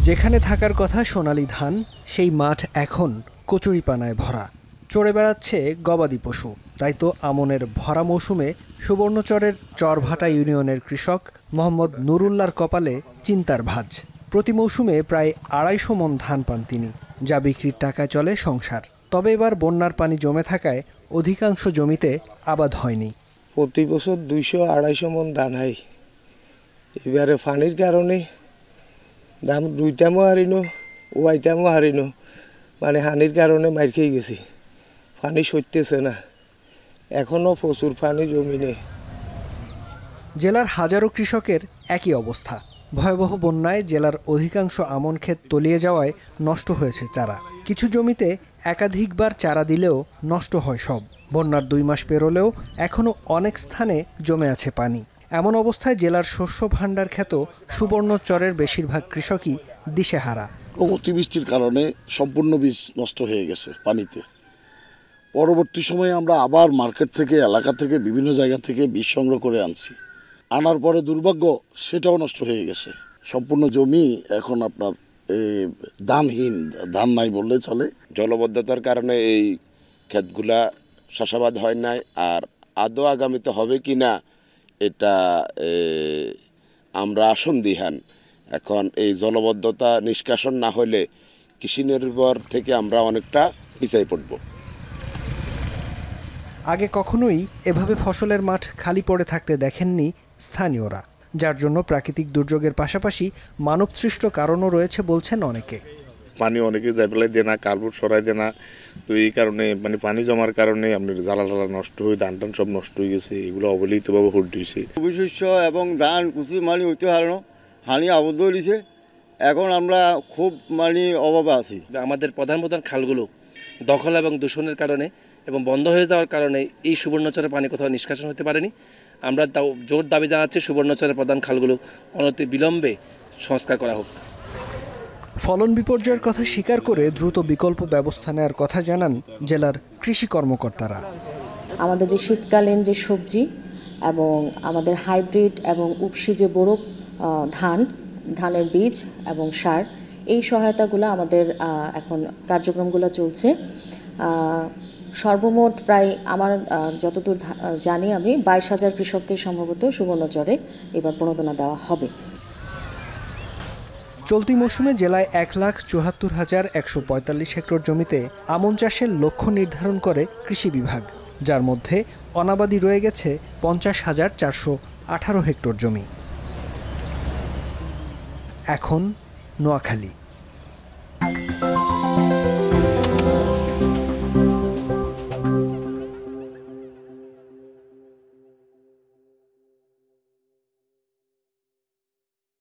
যেখানে থাকার কথা সোনালী ধান, সেই মাঠ এখন কচুরিপানায় ভরা। চড়ে বেড়াচ্ছে গবাদি পশু। তাই তো আমনের ভরা মৌসুমে সুবর্ণচরের চরভাটা ইউনিয়নের কৃষক মোহাম্মদ নুরুল্লাহর কপালে চিন্তার ভাঁজ। প্রতি মৌসুমে প্রায় ২৫০ মণ ধান পান তিনি, যা বিক্রির টাকায় চলে সংসার। তবে এবার বন্যার পানি জমে থাকায় অধিকাংশ জমিতে আবাদ হয়নি। প্রতি বছর ২০০-২৫০ মণ ধান হয়। এবারে পানির কারণে দাম দুইটামও হারিনো, ওয়াইটামও হারিনো, মানে হানির কারণে মার খেয়ে গেছি। পানি সরতেছে না, এখনও প্রচুর পানি জমিনে। জেলার হাজারো কৃষকের একই অবস্থা। ভয়াবহ বন্যায় জেলার অধিকাংশ আমন ক্ষেত তলিয়ে যাওয়ায় নষ্ট হয়েছে চারা। কিছু জমিতে একাধিকবার চারা দিলেও নষ্ট হয় সব। বন্যার ২ মাস পেরোলেও এখনও অনেক স্থানে জমে আছে পানি। এমন অবস্থায় জেলার শস্য ভাণ্ডার খ্যাত সুবর্ণচরের বেশিরভাগ কৃষকই দিশেহারা। অতিবৃষ্টির কারণে সম্পূর্ণ বীজ নষ্ট হয়ে গেছে পানিতে। পরবর্তী সময়ে আমরা আবার মার্কেট থেকে, এলাকা থেকে, বিভিন্ন জায়গা থেকে বীজ সংগ্রহ করে আনছি। আনার পরে দুর্ভাগ্য সেটাও নষ্ট হয়ে গেছে। সম্পূর্ণ জমি এখন আপনার ধানহীন, ধান নাই বললে চলে। জলবদ্ধতার কারণে এই ক্ষেতগুলা চাষাবাদ হয় নাই। আর আদৌ আগামীতে হবে কি না এটা আমরা সন্দিহান। এখন এই জলবদ্ধতা নিষ্কাশন না হলে কৃষি নির্ভর থেকে আমরা অনেকটা পিছায় পড়ব। আগে কখনোই এভাবে ফসলের মাঠ খালি পড়ে থাকতে দেখেননি স্থানীয়রা, যার জন্য প্রাকৃতিক দুর্যোগের পাশাপাশি মানবসৃষ্ট কারণও রয়েছে বলছেন অনেকে। পানি অনেকে যাই ফেলাই দেয় না, কার্বুট সরাই দেয় না। তো এই কারণে মানে পানি জমার কারণে আপনার জ্বালা নষ্ট হয়ে ধান টান সব নষ্ট হয়ে গেছে। এগুলো অবহেলিতভাবে হুট দিয়েছে। শস্য এবং ধান কুচি মানি হইতে হারানো হানি আবদ্ধ হয়েছে। এখন আমরা খুব মানে অভাবে আছি। আমাদের প্রধান খালগুলো দখল এবং দূষণের কারণে এবং বন্ধ হয়ে যাওয়ার কারণে এই সুবর্ণচরের পানি কোথাও নিষ্কাশন হতে পারেনি। আমরা জোর দাবি জানাচ্ছি সুবর্ণচরের প্রধান খালগুলো অনতি বিলম্বে সংস্কার করা হোক। ফলন বিপর্যয়ের কথা স্বীকার করে দ্রুত বিকল্প ব্যবস্থা নেওয়ার কথা জানান জেলার কৃষি কর্মকর্তারা। আমাদের যে শীতকালীন যে সবজি এবং আমাদের হাইব্রিড এবং উপসি যে বড় ধানের বীজ এবং সার, এই সহায়তাগুলো আমাদের এখন কার্যক্রমগুলো চলছে। সর্বমোট প্রায় আমার যতদূর জানি আমি ২২,০০০ কৃষককে সম্ভবত সুবর্ণচরে এবার প্রণোদনা দেওয়া হবে। চলতি মৌসুমে জেলায় ১,৭৪,১৪৫ হেক্টর জমিতে আমন চাষের লক্ষ্য নির্ধারণ করে কৃষি বিভাগ, যার মধ্যে অনাবাদি রয়ে গেছে ৫০,৪১৮ হেক্টর জমি। এখন নোয়াখালী।